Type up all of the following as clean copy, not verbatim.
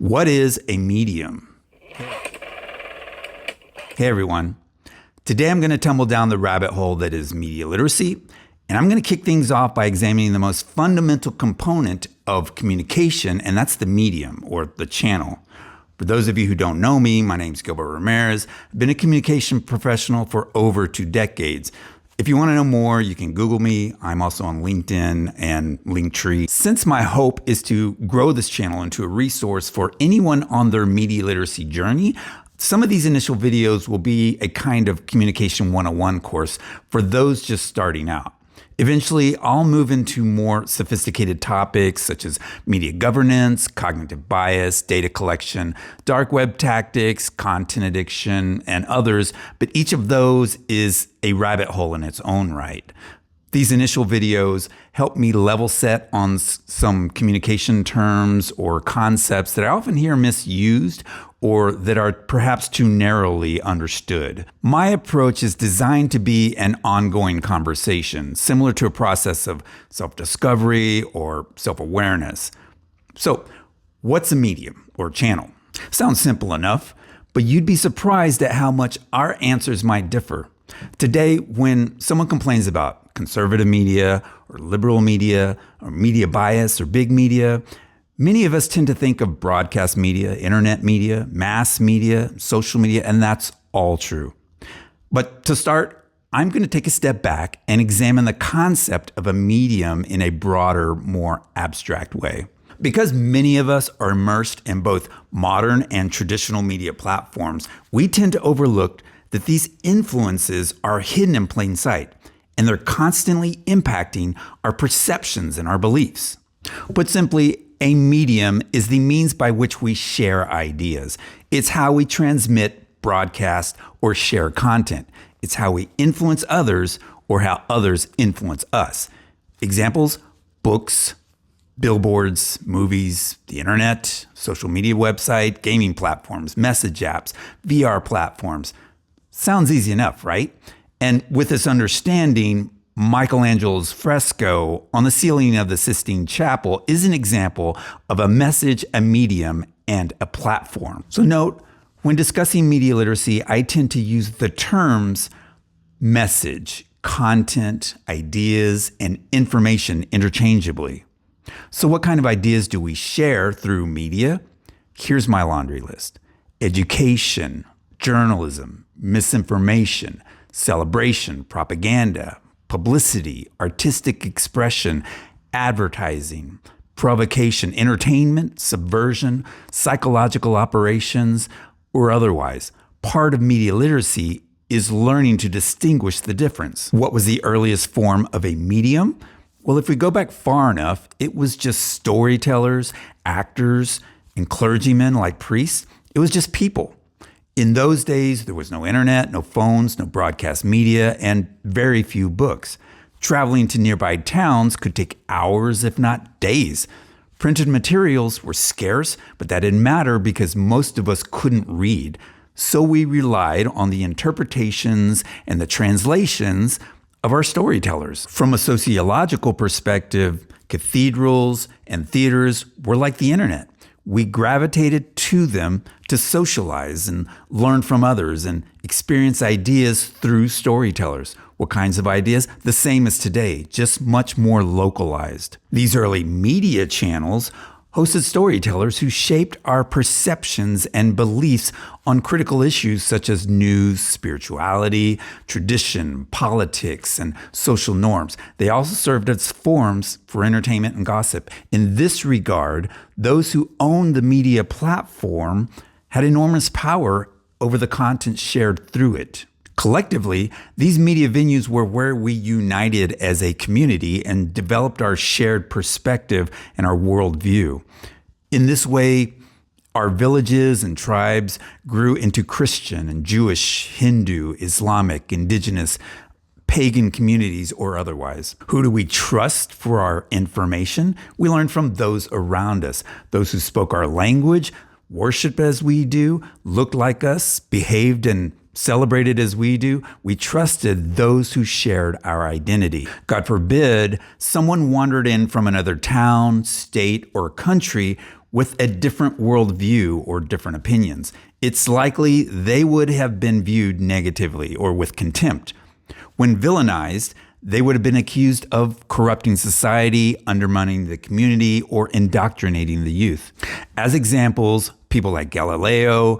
What is a medium? Hey everyone. Today I'm going to tumble down the rabbit hole that is media literacy, and I'm going to kick things off by examining the most fundamental component of communication, and that's the medium or the channel. For those of you who don't know me, my name's Gilbert Ramirez. I've been a communication professional for over 2 decades. If you want to know more, you can Google me. I'm also on LinkedIn and Linktree. Since my hope is to grow this channel into a resource for anyone on their media literacy journey, some of these initial videos will be a kind of communication 101 course for those just starting out. Eventually, I'll move into more sophisticated topics such as media governance, cognitive bias, data collection, dark web tactics, content addiction, and others, but each of those is a rabbit hole in its own right. These initial videos help me level set on some communication terms or concepts that I often hear misused or that are perhaps too narrowly understood. My approach is designed to be an ongoing conversation, similar to a process of self-discovery or self-awareness. So, what's a medium or channel? Sounds simple enough, but you'd be surprised at how much our answers might differ. Today, when someone complains about conservative media or liberal media or media bias or big media, many of us tend to think of broadcast media, internet media, mass media, social media, and that's all true. But to start, I'm going to take a step back and examine the concept of a medium in a broader, more abstract way. Because many of us are immersed in both modern and traditional media platforms, we tend to overlook that these influences are hidden in plain sight, and they're constantly impacting our perceptions and our beliefs. Put simply, a medium is the means by which we share ideas. It's how we transmit, broadcast, or share content. It's how we influence others or how others influence us. Examples: books, billboards, movies, the internet, social media website, gaming platforms, message apps, VR platforms. Sounds easy enough, right? And with this understanding, Michelangelo's fresco on the ceiling of the Sistine Chapel is an example of a message, a medium, and a platform. So note, when discussing media literacy, I tend to use the terms message, content, ideas, and information interchangeably. So what kind of ideas do we share through media? Here's my laundry list: education, journalism, misinformation, celebration, propaganda, publicity, artistic expression, advertising, provocation, entertainment, subversion, psychological operations, or otherwise. Part of media literacy is learning to distinguish the difference. What was the earliest form of a medium? Well, if we go back far enough, it was just storytellers, actors, and clergymen like priests. It was just people. In those days, there was no internet, no phones, no broadcast media, and very few books. Traveling to nearby towns could take hours, if not days. Printed materials were scarce, but that didn't matter because most of us couldn't read. So we relied on the interpretations and the translations of our storytellers. From a sociological perspective, cathedrals and theaters were like the internet. We gravitated to them to socialize and learn from others and experience ideas through storytellers. What kinds of ideas? The same as today, just much more localized. These early media channels hosted storytellers who shaped our perceptions and beliefs on critical issues such as news, spirituality, tradition, politics, and social norms. They also served as forums for entertainment and gossip. In this regard, those who owned the media platform had enormous power over the content shared through it. Collectively, these media venues were where we united as a community and developed our shared perspective and our worldview. In this way, our villages and tribes grew into Christian and Jewish, Hindu, Islamic, indigenous, pagan communities or otherwise. Who do we trust for our information? We learn from those around us, those who spoke our language, worshiped as we do, looked like us, behaved and celebrated as we do. We trusted those who shared our identity. God forbid someone wandered in from another town, state, or country with a different worldview or different opinions. It's likely they would have been viewed negatively or with contempt. When villainized, they would have been accused of corrupting society, undermining the community, or indoctrinating the youth. As examples, people like Galileo,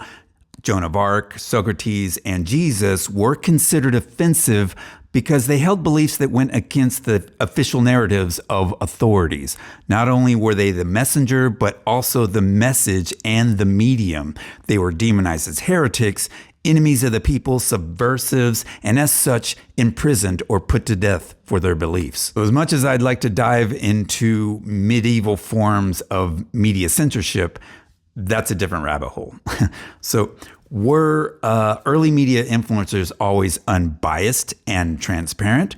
Joan of Arc, Socrates, and Jesus were considered offensive because they held beliefs that went against the official narratives of authorities. Not only were they the messenger, but also the message and the medium. They were demonized as heretics, enemies of the people, subversives, and as such, imprisoned or put to death for their beliefs. So as much as I'd like to dive into medieval forms of media censorship, that's a different rabbit hole. So were early media influencers always unbiased and transparent?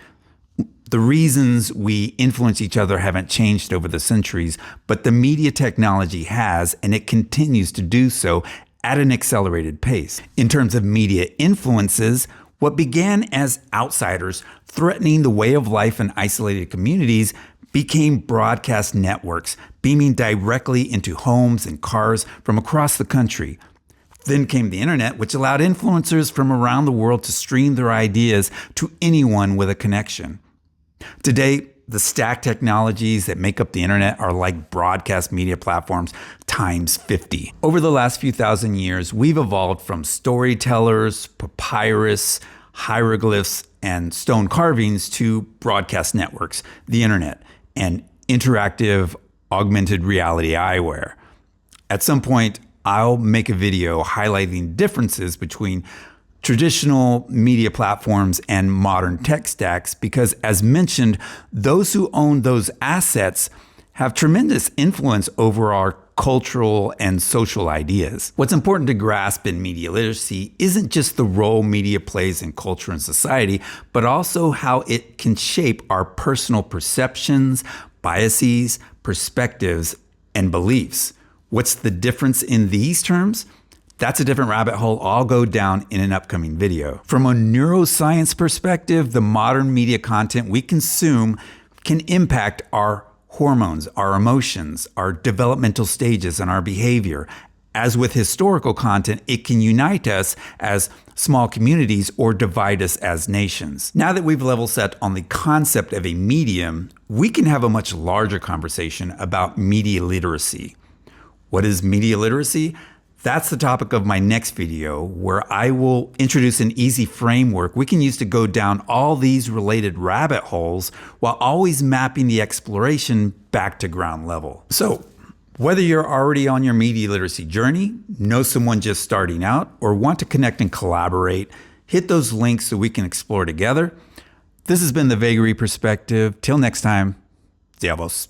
The reasons we influence each other haven't changed over the centuries, but the media technology has, and it continues to do so at an accelerated pace. In terms of media influences, what began as outsiders threatening the way of life in isolated communities became broadcast networks, beaming directly into homes and cars from across the country. Then came the internet, which allowed influencers from around the world to stream their ideas to anyone with a connection. Today, the stack technologies that make up the internet are like broadcast media platforms times 50. Over the last few thousand years, we've evolved from storytellers, papyrus, hieroglyphs, and stone carvings to broadcast networks, the internet, and interactive augmented reality eyewear. At some point, I'll make a video highlighting differences between traditional media platforms and modern tech stacks because, as mentioned, those who own those assets have tremendous influence over our cultural and social ideas. What's important to grasp in media literacy isn't just the role media plays in culture and society, but also how it can shape our personal perceptions, biases, perspectives, and beliefs. What's the difference in these terms? That's a different rabbit hole I'll go down in an upcoming video. From a neuroscience perspective, the modern media content we consume can impact our hormones, our emotions, our developmental stages, and our behavior. As with historical content, it can unite us as small communities or divide us as nations. Now that we've level set on the concept of a medium, we can have a much larger conversation about media literacy. What is media literacy? That's the topic of my next video, where I will introduce an easy framework we can use to go down all these related rabbit holes while always mapping the exploration back to ground level. So, whether you're already on your media literacy journey, know someone just starting out, or want to connect and collaborate, hit those links so we can explore together. This has been the Vagary Perspective. Till next time, Diabos.